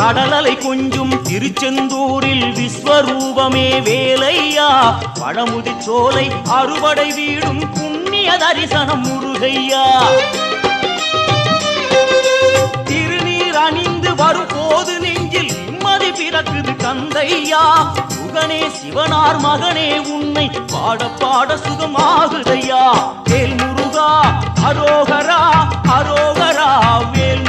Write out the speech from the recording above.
கடலலை கொஞ்சும் திருச்செந்தூரில் விஸ்வரூபமே வேலையா பழமுதி சோலை அறுபடை வீடும் புண்ணிய தரிசனம் முருகையா திருநீர் அணிந்து வரும் போது நெஞ்சில் நிம்மதி பிறக்குது கந்தையா சுகனே சிவனார் மகனே உன்னை பாட பாட சுகமாகுதையா வேல் முருகா அரோகரா அரோகரா வேல்